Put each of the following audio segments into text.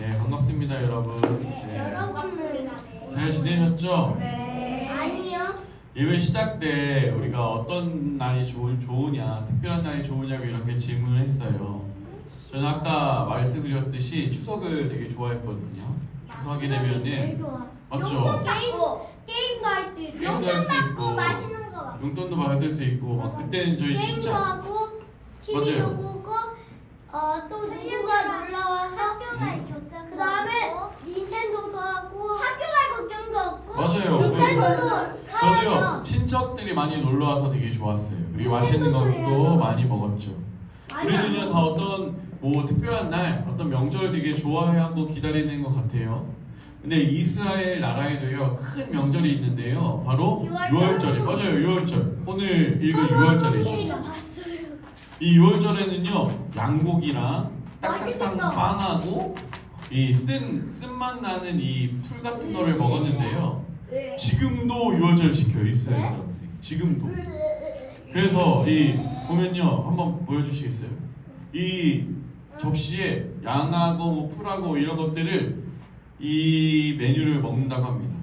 네, 반갑습니다, 여러분. 네. 여러분은 잘 지내셨죠? 네. 아니요. 예배 시작 때 우리가 어떤 날이 좋으냐, 특별한 날이 좋으냐고 이렇게 질문을 했어요. 저는 아까 말씀드렸듯이 추석을 되게 좋아했거든요. 추석이 제일 되면은 좋아. 맞죠? 게임도 할 수 있고 게임도 할 수 용돈 있고 받고 맛있는 거 먹고 용돈도 받을 수 있고 막 그때는 저희 게임도 진짜 하고 TV도 맞아요. 보고 또 누구가 놀러 와서 그 다음에 닌텐도도 하고 학교 갈 걱정도 없고 맞아요. 닌텐도도 저도요 사야죠. 친척들이 많이 놀러 와서 되게 좋았어요. 그리고 맛있는 것도 많이 먹었죠. 우리는요 다 어떤 뭐 특별한 날, 어떤 명절을 되게 좋아하고 기다리는 것 같아요. 근데 이스라엘 나라에도요 큰 명절이 있는데요. 바로 6월절이 맞아요. 6월절. 오늘 읽은 6월절이죠. 이 6월절에는요 양고기랑 딱딱한 빵하고 이 쓴맛 나는 이 풀 같은 거를 먹었는데요. 지금도 6월절 지켜요 이스라엘 사람들이. 지금도. 그래서 이 보면요 한번 보여주시겠어요? 이 접시에 양하고 뭐 풀하고 이런 것들을 이 메뉴를 먹는다고 합니다.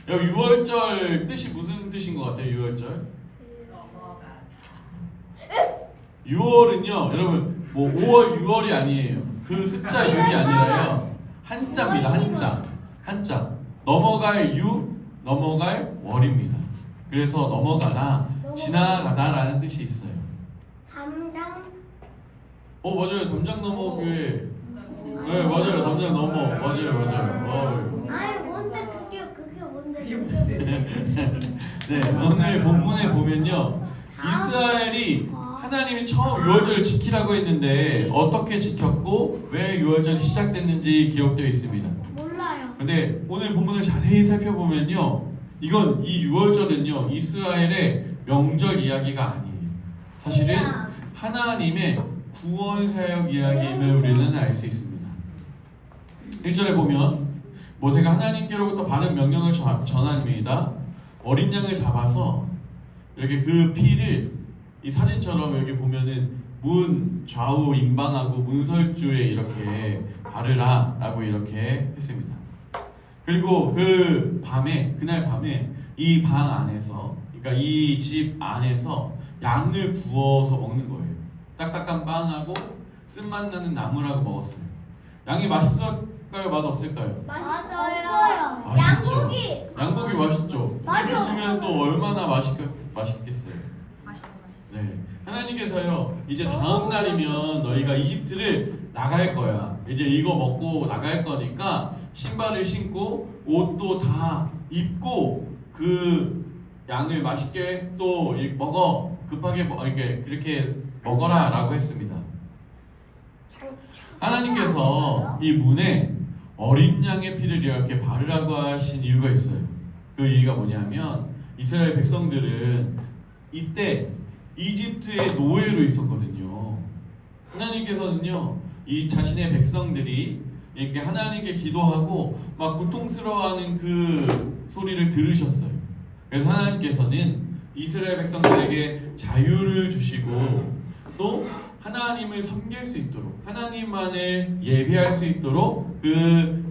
여러분 6월절 뜻이 무슨 뜻인 것 같아요? 6월절? 6월은요 여러분 뭐 5월 6월이 아니에요. 그 숫자 6이 아니라요 한자입니다. 한자 넘어갈 넘어갈 월입니다. 그래서 넘어가다 지나가다라는 뜻이 있어요. 담당 맞아요. 담장 넘어 교회. 네 맞아요. 담장 넘어 맞아요. 아니 뭔데 그게 뭔데 네 오늘 본문에 보면요 이스라엘이 하나님이 처음 6월절을 지키라고 했는데 어떻게 지켰고 왜 6월절이 시작됐는지 기록되어 있습니다. 몰라요. 근데 오늘 본문을 자세히 살펴보면요 이건 이 6월절은요 이스라엘의 명절 이야기가 아니에요. 사실은 하나님의 구원 사역 이야기임을 우리는 알 수 있습니다. 1절에 보면 모세가 하나님께로부터 받은 명령을 전합니다. 어린 양을 잡아서 이렇게 그 피를 이 사진처럼 여기 보면은 문 좌우 임방하고 문설주에 이렇게 바르라 라고 이렇게 했습니다. 그리고 그날 밤에 이 방 안에서 그러니까 이 집 안에서 양을 구워서 먹는 거예요. 딱딱한 빵하고 쓴맛 나는 나물하고 먹었어요. 양이 맛있을까요? 맛 없을까요? 맛있어요. 맛있죠. 양고기 양고기 맛있죠. 맛이 먹으면 또 얼마나 맛있겠어요. 맛있지. 네. 하나님께서요 이제 다음 날이면 너희가 이집트를 나갈 거야. 이제 이거 먹고 나갈 거니까 신발을 신고 옷도 다 입고 그 양을 맛있게 또 먹어. 급하게 이렇게 그렇게 먹어라라고 했습니다. 하나님께서 이 문에 어린 양의 피를 이렇게 바르라고 하신 이유가 있어요. 그 이유가 뭐냐면 이스라엘 백성들은 이때 이집트의 노예로 있었거든요. 하나님께서는요 이 자신의 백성들이 이렇게 하나님께 기도하고 막 고통스러워하는 그 소리를 들으셨어요. 그래서 하나님께서는 이스라엘 백성들에게 자유를 주시고 또 하나님을 섬길 수 있도록 하나님만을 예배할 수 있도록 그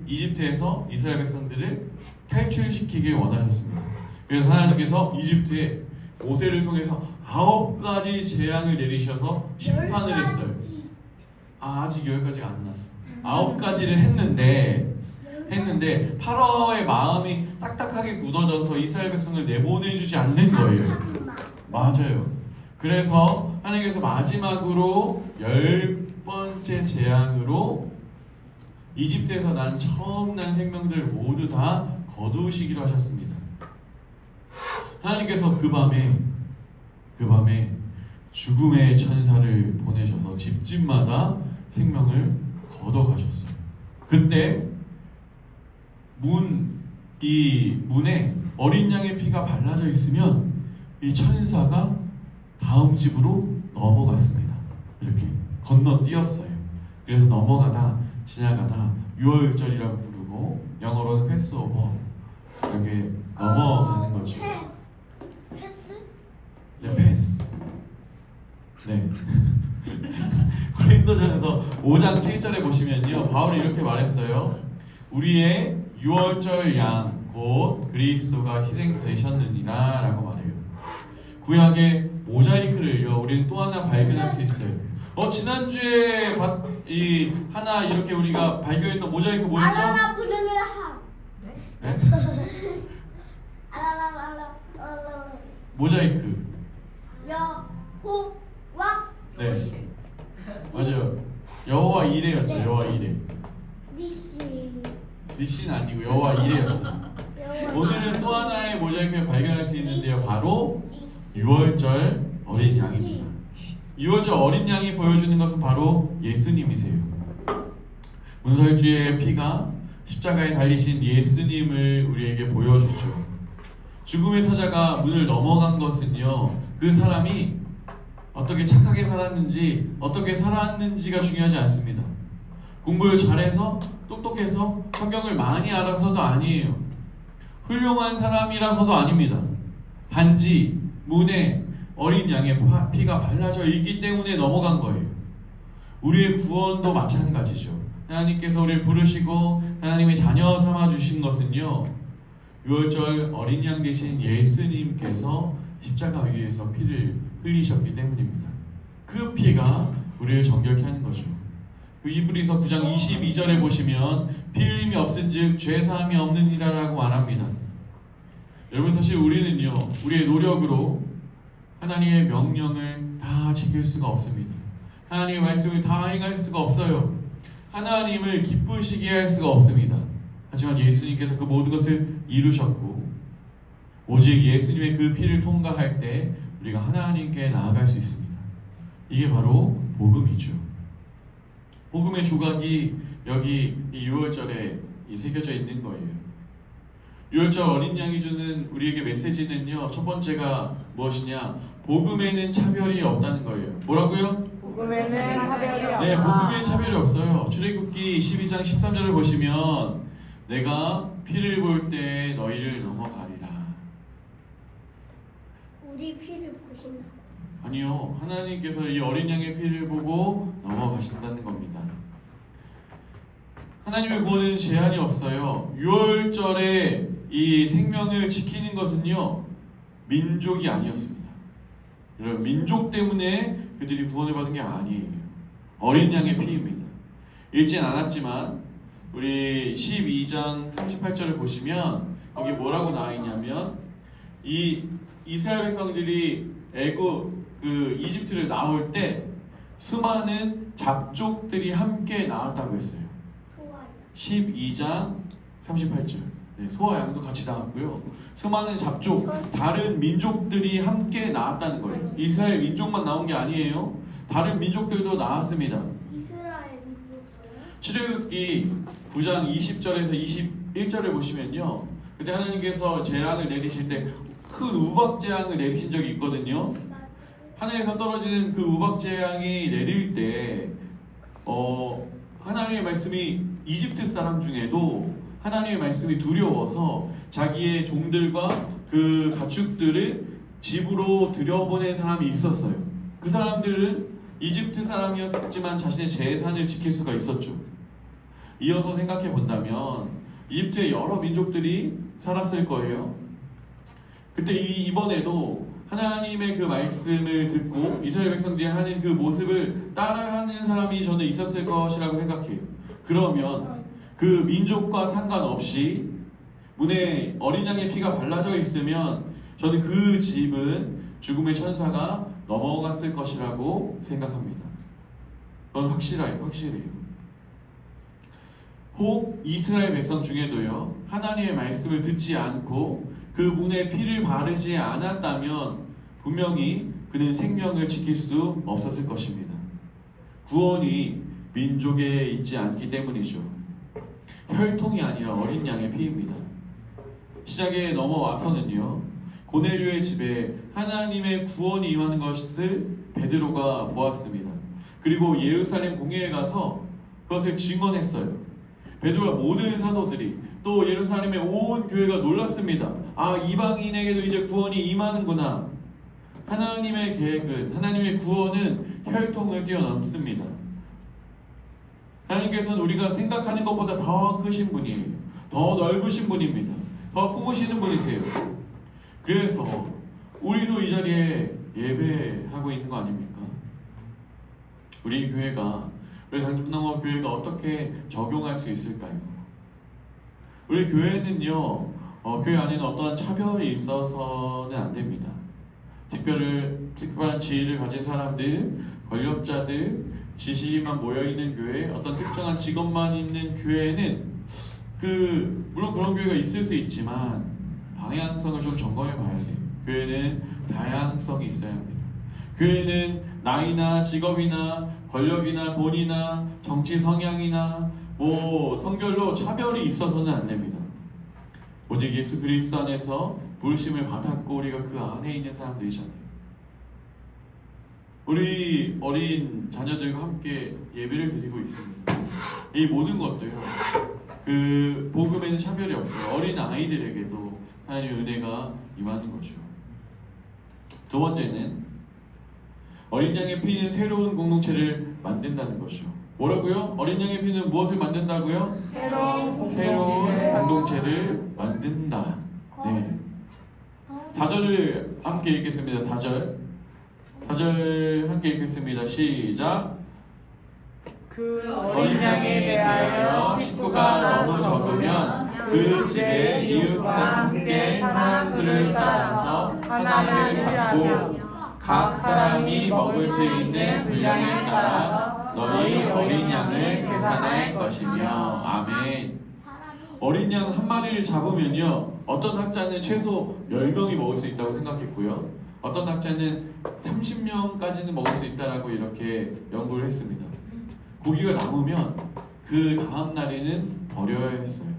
이집트에서 이스라엘 백성들을 탈출시키길 원하셨습니다. 그래서 하나님께서 이집트에 모세를 통해서 9가지 재앙을 내리셔서 심판을 했어요. 아직 10가지가 안 났어. 9가지를 했는데 파라오의 마음이 딱딱하게 굳어져서 이스라엘 백성을 내보내주지 않는 거예요. 맞아요. 그래서 하나님께서 마지막으로 10번째 재앙으로 이집트에서 난 처음 난 생명들 모두 다 거두시기로 하셨습니다. 하나님께서 그 밤에 죽음의 천사를 보내셔서 집집마다 생명을 걷어가셨어요. 그때 이 문에 어린 양의 피가 발라져 있으면 이 천사가 다음 집으로 넘어갔습니다. 이렇게 건너뛰었어요. 그래서 넘어가다 지나가다 6월절이라고 부르고 영어로는 패스오버 이렇게 넘어가는 거죠. 패스? 네, 패스. 네. 고린도전에서 5장 7절에 보시면요. 바울이 이렇게 말했어요. 우리의 유월절 양 곧 그리스도가 희생되셨느니라 라고 말해요. 구약의 모자이크를요 우리는 또 하나 발견할 수 있어요. 지난주에 이 하나 이렇게 우리가 발견했던 모자이크 뭐였죠? 알라라 부르르하. 네? 알라라 모자이크. 여호와 네, 맞아요. 여호와 이레였죠. 여호와 이레. 니시. 니시는 아니고 여호와 이레였어요. 오늘은 또 하나의 모자이크를 발견할 수 있는데요. 바로 유월절 어린 양입니다. 유월절 어린 양이 보여주는 것은 바로 예수님이세요. 문설주의 피가 십자가에 달리신 예수님을 우리에게 보여주죠. 죽음의 사자가 문을 넘어간 것은요, 그 사람이 어떻게 착하게 살았는지, 어떻게 살았는지가 중요하지 않습니다. 공부를 잘해서, 똑똑해서, 성경을 많이 알아서도 아니에요. 훌륭한 사람이라서도 아닙니다. 단지 문에 어린 양의 피가 발라져 있기 때문에 넘어간 거예요. 우리의 구원도 마찬가지죠. 하나님께서 우리를 부르시고 하나님의 자녀 삼아 주신 것은요, 유월절 어린 양 되신 예수님께서 십자가 위에서 피를 흘리셨기 때문입니다. 그 피가 우리를 정결케 하는 거죠. 이브리서 9장 22절에 보시면 피 흘림이 없은즉 죄 사함이 없느니라라고 말합니다. 여러분, 사실 우리는요 우리의 노력으로 하나님의 명령을 다 지킬 수가 없습니다. 하나님의 말씀을 다 행할 수가 없어요. 하나님을 기쁘시게 할 수가 없습니다. 하지만 예수님께서 그 모든 것을 이루셨고, 오직 예수님의 그 피를 통과할 때 우리가 하나님께 나아갈 수 있습니다. 이게 바로 복음이죠. 복음의 조각이 여기 이 유월절에 새겨져 있는 거예요. 유월절 어린 양이 주는 우리에게 메시지는요, 첫 번째가 무엇이냐? 복음에는 차별이 없다는 거예요. 뭐라고요? 복음에는 차별이 없다. 네, 복음에는 차별이 없어요. 출애굽기 12장 13절을 보시면 내가 피를 볼 때 너희를 넘어가리라. 우리 피를 보신다. 아니요, 하나님께서 이 어린 양의 피를 보고 넘어가신다는 겁니다. 하나님의 구원에는 제한이 없어요. 유월절에 이 생명을 지키는 것은요, 민족이 아니었습니다. 여러분, 민족 때문에 그들이 구원을 받은 게 아니에요. 어린 양의 피입니다. 읽진 않았지만 우리 12장 38절을 보시면 여기 뭐라고 나와 있냐면, 이 이스라엘 백성들이 이집트를 나올 때 수많은 잡족들이 함께 나왔다고 했어요. 좋아요. 12장 38절. 네, 소와 양도 같이 나왔고요. 수많은 잡족, 다른 민족들이 함께 나왔다는 거예요. 이스라엘 민족만 나온 게 아니에요. 다른 민족들도 나왔습니다. 이스라엘 민족도요? 출애굽기 9장 20절에서 21절을 보시면요, 그때 하나님께서 재앙을 내리실 때 큰 우박 재앙을 내리신 적이 있거든요. 하늘에서 떨어지는 그 우박 재앙이 내릴 때 하나님의 말씀이 이집트 사람 중에도 하나님의 말씀이 두려워서 자기의 종들과 그 가축들을 집으로 들여보낸 사람이 있었어요. 그 사람들은 이집트 사람이었지만 자신의 재산을 지킬 수가 있었죠. 이어서 생각해 본다면 이집트의 여러 민족들이 살았을 거예요. 그때 이번에도 하나님의 그 말씀을 듣고 이스라엘 백성들이 하는 그 모습을 따라하는 사람이 저는 있었을 것이라고 생각해요. 그러면 그 민족과 상관없이 문에 어린 양의 피가 발라져 있으면 저는 그 집은 죽음의 천사가 넘어갔을 것이라고 생각합니다. 그건 확실해요. 혹 이스라엘 백성 중에도요, 하나님의 말씀을 듣지 않고 그 문에 피를 바르지 않았다면 분명히 그는 생명을 지킬 수 없었을 것입니다. 구원이 민족에 있지 않기 때문이죠. 혈통이 아니라 어린 양의 피입니다. 시작에 넘어와서는요, 고넬료의 집에 하나님의 구원이 임하는 것을 베드로가 보았습니다. 그리고 예루살렘 공회에 가서 그것을 증언했어요. 베드로와 모든 사도들이, 또 예루살렘의 온 교회가 놀랐습니다. 아, 이방인에게도 이제 구원이 임하는구나. 하나님의 계획은, 하나님의 구원은 혈통을 뛰어넘습니다. 하나님께서는 우리가 생각하는 것보다 더 크신 분이에요. 더 넓으신 분입니다. 더 품으시는 분이세요. 그래서 우리도 이 자리에 예배하고 있는 거 아닙니까? 우리 교회가, 우리 당진동호 교회가 어떻게 적용할 수 있을까요? 우리 교회는요, 교회 안에는 어떠한 차별이 있어서는 안 됩니다. 특별한 지위를 가진 사람들, 권력자들, 지식인만 모여있는 교회, 어떤 특정한 직업만 있는 교회는 물론 그런 교회가 있을 수 있지만 방향성을 좀 점검해 봐야 돼요. 교회는 다양성이 있어야 합니다. 교회는 나이나 직업이나 권력이나 돈이나 정치 성향이나 성별로 차별이 있어서는 안 됩니다. 오직 예수 그리스도 안에서 부르심을 받았고 우리가 그 안에 있는 사람들이잖아요. 우리 어린 자녀들과 함께 예배를 드리고 있습니다. 이 모든 것도요, 그 복음에는 차별이 없어요. 어린 아이들에게도 하나님의 은혜가 임하는 거죠. 두 번째는 어린 양의 피는 새로운 공동체를 만든다는 거죠. 뭐라고요? 어린 양의 피는 무엇을 만든다고요? 새로운 공동체를 만든다. 네. 4절을 함께 읽겠습니다. 4절 함께 읽겠습니다. 시작. 그 어린 양에 대하여 식구가 너무 적으면 그 집의 이웃과 함께 사람들을 따라서 하나를 잡고 각 사람이 먹을 수 있는 분량에 따라 너희 어린 양을 계산할 것이며. 아멘. 어린 양 한 마리를 잡으면요, 어떤 학자는 최소 10명이 먹을 수 있다고 생각했고요, 어떤 학자는 30명까지는 먹을 수 있다라고 이렇게 연구를 했습니다. 고기가 남으면 그 다음 날에는 버려야 했어요.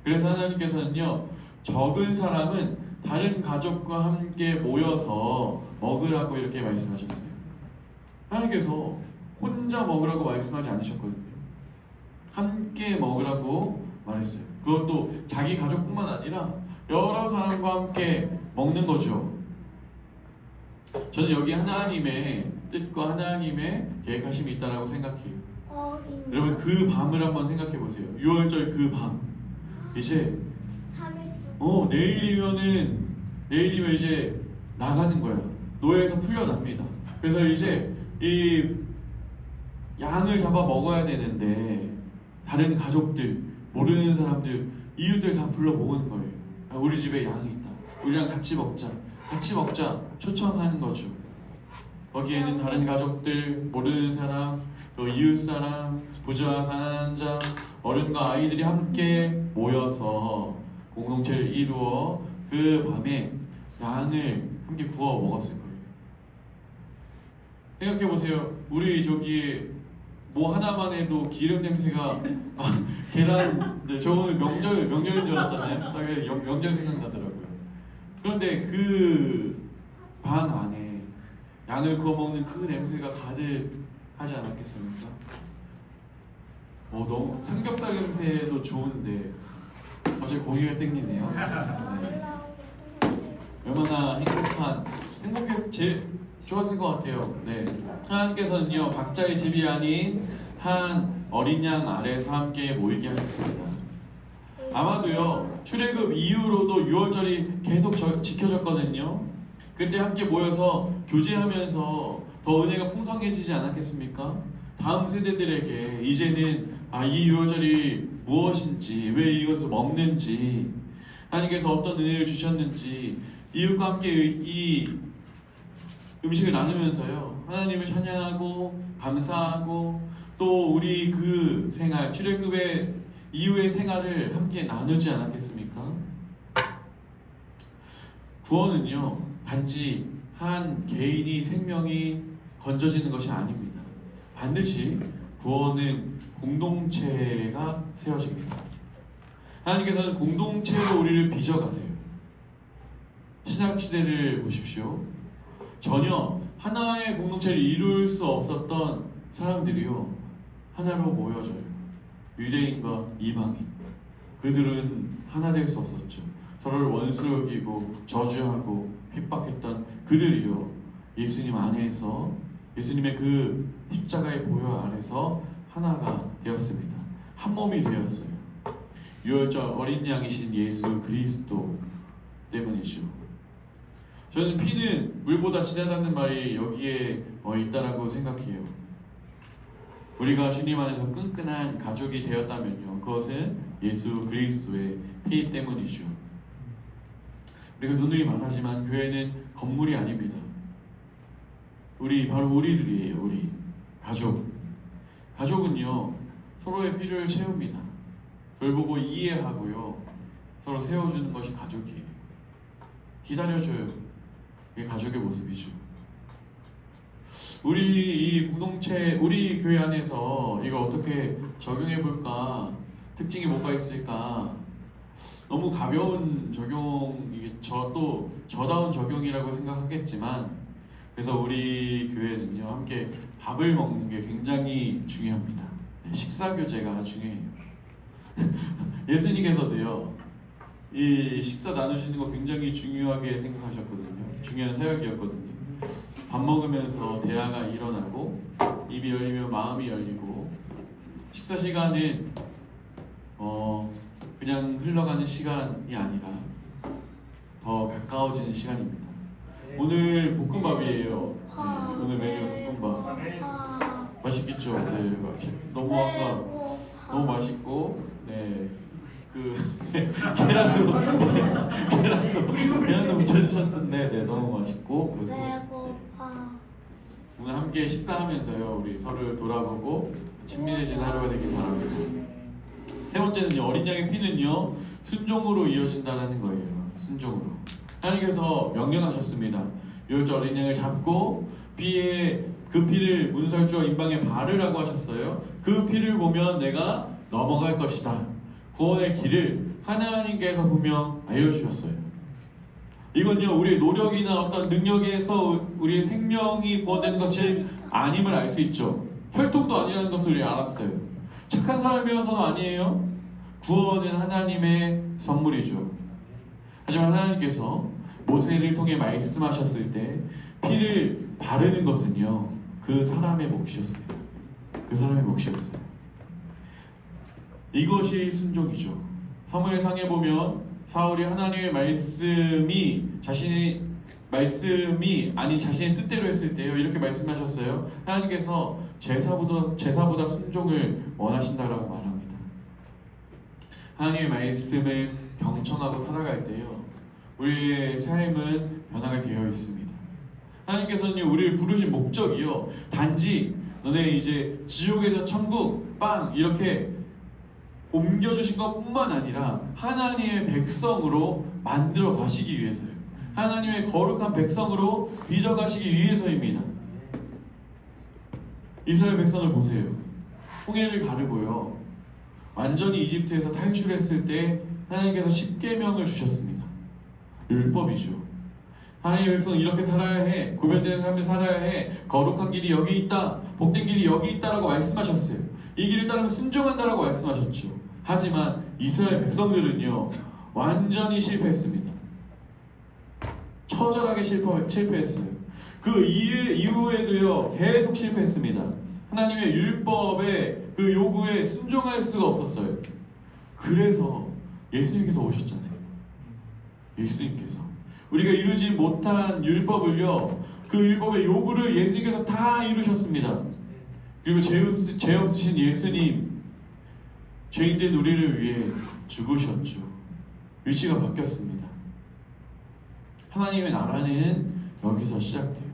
그래서 하나님께서는요, 적은 사람은 다른 가족과 함께 모여서 먹으라고 이렇게 말씀하셨어요. 하나님께서 혼자 먹으라고 말씀하지 않으셨거든요. 함께 먹으라고 말했어요. 그것도 자기 가족뿐만 아니라 여러 사람과 함께 먹는 거죠. 저는 여기 하나님의 뜻과 하나님의 계획하심이 있다라고 생각해요. 여러분, 그 밤을 한번 생각해 보세요. 6월절 그 밤. 이제 내일이면 이제 나가는 거야. 노예에서 풀려납니다. 그래서 이제 이 양을 잡아 먹어야 되는데 다른 가족들, 모르는 사람들, 이웃들 다 불러 모으는 거예요. 우리 집에 양이 있다. 우리랑 같이 먹자. 같이 먹자. 초청하는 거죠. 거기에는 다른 가족들, 모르는 사람, 또 이웃 사람, 부자와 가난한 자, 어른과 아이들이 함께 모여서 공동체를 이루어 그 밤에 양을 함께 구워 먹었을 거예요. 생각해 보세요. 우리 저기 뭐 하나만 해도 기름 냄새가 계란, 저 오늘 명절인 줄 알았잖아요. 딱 명절 생각나더라고요. 그런데 그 방 안에 양을 구워 먹는 그 냄새가 가득하지 않았겠습니까? 너무 삼겹살 냄새도 좋은데 갑자기 고기가 땡기네요. 네. 얼마나 좋았을 것 같아요. 네. 하나님께서는요, 각자의 집이 아닌 한 어린 양 아래에서 함께 모이게 하셨습니다. 아마도요, 출애굽 이후로도 6월절이 계속 지켜졌거든요. 그때 함께 모여서 교제하면서 더 은혜가 풍성해지지 않았겠습니까? 다음 세대들에게 이제는 이 6월절이 무엇인지, 왜 이것을 먹는지, 하나님께서 어떤 은혜를 주셨는지, 이웃과 함께 이 음식을 나누면서요, 하나님을 찬양하고 감사하고 또 우리 그 생활, 출애굽의 이후의 생활을 함께 나누지 않았겠습니까? 구원은요, 단지 한 개인이 생명이 건져지는 것이 아닙니다. 반드시 구원은 공동체가 세워집니다. 하나님께서는 공동체로 우리를 빚어가세요. 신학시대를 보십시오. 전혀 하나의 공동체를 이룰 수 없었던 사람들이요, 하나로 모여져요. 유대인과 이방인. 그들은 하나 될 수 없었죠. 서로를 원수로 여기고 저주하고 핍박했던 그들이요, 예수님 안에서, 예수님의 그 십자가의 보혈 아래서 하나가 되었습니다. 한 몸이 되었어요. 유월절 어린 양이신 예수 그리스도 때문이죠. 저는 피는 물보다 진하다는 말이 여기에 있다라고 생각해요. 우리가 주님 안에서 끈끈한 가족이 되었다면요, 그것은 예수 그리스도의 피 때문이죠. 우리가 누누이 말하지만 교회는 건물이 아닙니다. 바로 우리들이에요. 우리 가족은요 서로의 필요를 채웁니다. 돌보고 이해하고요 서로 세워주는 것이 가족이에요. 기다려줘요. 이게 가족의 모습이죠. 우리 이 공동체, 우리 교회 안에서 이거 어떻게 적용해 볼까? 특징이 뭐가 있을까? 너무 가벼운 적용, 이게 저다운 적용이라고 생각하겠지만, 그래서 우리 교회는요 함께 밥을 먹는 게 굉장히 중요합니다. 식사 교제가 중요해요. 예수님께서도요 이 식사 나누시는 거 굉장히 중요하게 생각하셨거든요. 중요한 사역이었거든요. 밥 먹으면서 대화가 일어나고 입이 열리면 마음이 열리고, 식사 시간은 그냥 흘러가는 시간이 아니라 더 가까워지는 시간입니다. 오늘 볶음밥이에요. 오늘 메뉴 볶음밥. 맛있겠죠? 네, 너무 맛있고, 계란도 묻혀주셨는데, 네, 너무 맛있고. 오늘 함께 식사하면서요, 우리 서로를 돌아보고 친밀해지는 하루가 되길 바랍니다. 세 번째는요, 어린 양의 피는요, 순종으로 이어진다는 거예요. 순종으로. 하나님께서 명령하셨습니다. 유월절 어린 양을 잡고 그 피를 문설주와 임방에 바르라고 하셨어요. 그 피를 보면 내가 넘어갈 것이다. 구원의 길을 하나님께서 분명 알려주셨어요. 이건요 우리의 노력이나 어떤 능력에서 우리의 생명이 구원되는 것이 아님을 알 수 있죠. 혈통도 아니라는 것을 우리 알았어요. 착한 사람이어서도 아니에요. 구원은 하나님의 선물이죠. 하지만 하나님께서 모세를 통해 말씀하셨을 때 피를 바르는 것은요 그 사람의 몫이었습니다. 그 사람의 몫이었어요. 이것이 순종이죠. 사무엘상에 보면 사울이 하나님의 말씀이 아닌 자신의 뜻대로 했을 때요 이렇게 말씀하셨어요. 하나님께서 제사보다 순종을 원하신다라고 말합니다. 하나님의 말씀을 경청하고 살아갈 때요 우리의 삶은 변화가 되어 있습니다. 하나님께서는 우리를 부르신 목적이요 단지 너네 이제 지옥에서 천국 빵 이렇게 옮겨주신 것뿐만 아니라 하나님의 백성으로 만들어 가시기 위해서요. 하나님의 거룩한 백성으로 빚어가시기 위해서입니다. 이스라엘 백성을 보세요. 홍해를 가르고요 완전히 이집트에서 탈출했을 때 하나님께서 십계명을 주셨습니다. 율법이죠. 하나님의 백성은 이렇게 살아야 해, 구별된 삶을 살아야 해, 거룩한 길이 여기 있다, 복된 길이 여기 있다라고 말씀하셨어요. 이 길을 따르면 순종한다라고 말씀하셨죠. 하지만 이스라엘 백성들은요 완전히 실패했습니다. 처절하게 실패했어요. 그 이후에도요 계속 실패했습니다. 하나님의 율법의 그 요구에 순종할 수가 없었어요. 그래서 예수님께서 오셨잖아요. 예수님께서 우리가 이루지 못한 율법을요 그 율법의 요구를 예수님께서 다 이루셨습니다. 그리고 죄 없으신 예수님 죄인된 우리를 위해 죽으셨죠. 위치가 바뀌었습니다. 하나님의 나라는 여기서 시작돼요.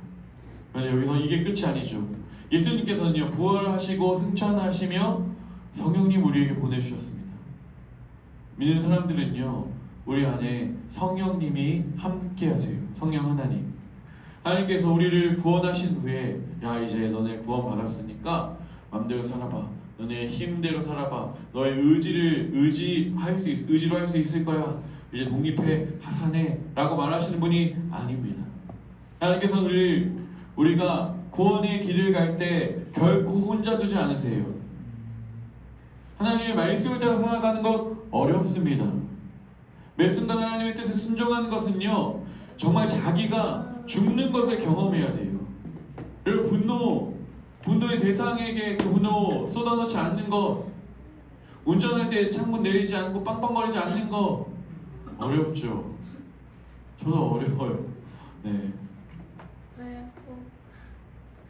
그래서 여기서 이게 끝이 아니죠. 예수님께서는요 부활하시고 승천하시며 성령님 우리에게 보내주셨습니다. 믿는 사람들은요 우리 안에 성령님이 함께 하세요. 성령 하나님. 하나님께서 우리를 구원하신 후에 야 이제 너네 구원 받았으니까 마음대로 살아봐. 너네 힘대로 살아봐. 너의 의지로 할 수 있을 거야. 이제 독립해, 하산해 라고 말하시는 분이 아닙니다. 하나님께서 우리가 구원의 길을 갈 때 결코 혼자 두지 않으세요. 하나님의 말씀을 따라 살아가는 것 어렵습니다. 매 순간 하나님의 뜻에 순종하는 것은요 정말 자기가 죽는 것을 경험해야 돼요. 그리고 분노, 분노의 대상에게 그 분노 쏟아놓지 않는 것, 운전할 때 창문 내리지 않고 빵빵거리지 않는 거 어렵죠. 저도 어려워요. 네.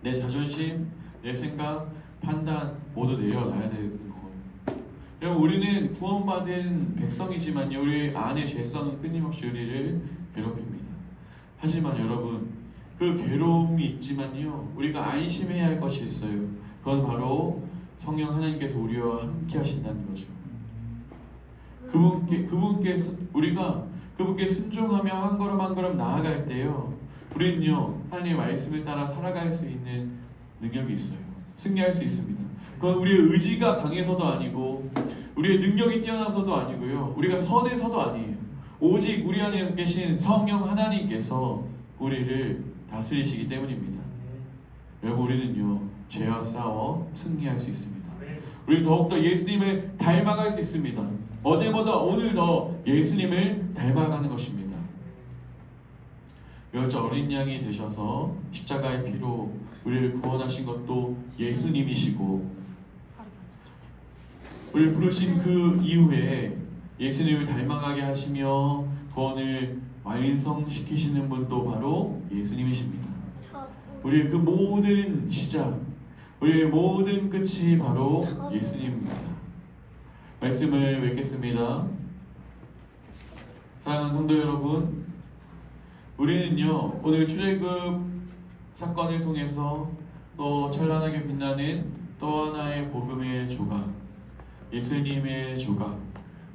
내 자존심, 내 생각, 판단 모두 내려놔야 되는 거예요. 여러분, 우리는 구원받은 백성이지만요, 우리 안의 죄성은 끊임없이 우리를 괴롭힙니다. 하지만 여러분, 그 괴로움이 있지만요, 우리가 안심해야 할 것이 있어요. 그건 바로 성령 하나님께서 우리와 함께 하신다는 거죠. 우리가 그분께 순종하며 한 걸음 한 걸음 나아갈 때요, 우리는요 하나님의 말씀을 따라 살아갈 수 있는 능력이 있어요. 승리할 수 있습니다. 그건 우리의 의지가 강해서도 아니고 우리의 능력이 뛰어나서도 아니고요, 우리가 선해서도 아니에요. 오직 우리 안에 계신 성령 하나님께서 우리를 다스리시기 때문입니다. 여러분, 우리는요 죄와 싸워 승리할 수 있습니다. 우리 더욱더 예수님을 닮아갈 수 있습니다. 어제보다 오늘 더 예수님을 닮아가는 것입니다. 여자 어린 양이 되셔서 십자가의 피로 우리를 구원하신 것도 예수님이시고, 우리를 부르신 그 이후에 예수님을 닮아가게 하시며 구원을 완성시키시는 분도 바로 예수님이십니다. 우리의 그 모든 시작, 우리의 모든 끝이 바로 예수님입니다. 말씀을 맺겠습니다. 사랑하는 성도 여러분, 우리는요 오늘 출애굽 사건을 통해서 또 찬란하게 빛나는 또 하나의 복음의 조각, 예수님의 조각,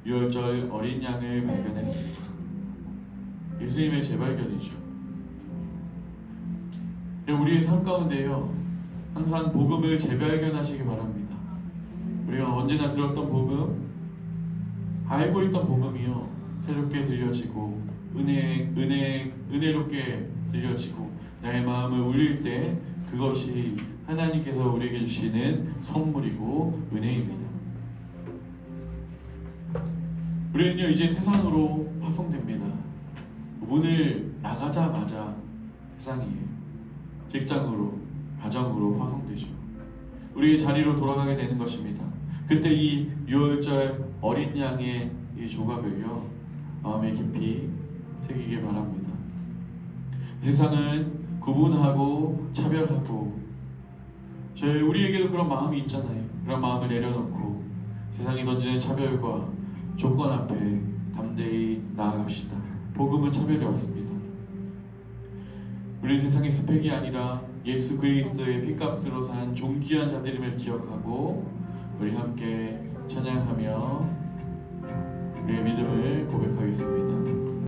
유월절 어린 양을 발견했습니다. 예수님의 재발견이죠. 우리의 삶 가운데요 항상 복음을 재발견하시기 바랍니다. 우리가 언제나 들었던 복음, 알고 있던 복음이요 새롭게 들려지고 은혜롭게 들려지고 나의 마음을 울릴 때 그것이 하나님께서 우리에게 주시는 선물이고 은혜입니다. 우리는요 이제 세상으로 파송됩니다. 문을 나가자마자 세상이에요. 직장으로, 가정으로 파송되죠. 우리의 자리로 돌아가게 되는 것입니다. 그때 이 유월절 어린 양의 이 조각을요 마음에 깊이 새기길 바랍니다. 세상은 구분하고 차별하고 우리에게도 그런 마음이 있잖아요. 그런 마음을 내려놓고 세상이 던지는 차별과 조건 앞에 담대히 나아갑시다. 복음은 차별이 없습니다. 우리 세상의 스펙이 아니라 예수 그리스도의 핏값으로 산 존귀한 자들임을 기억하고 우리 함께 찬양하며 우리의 믿음을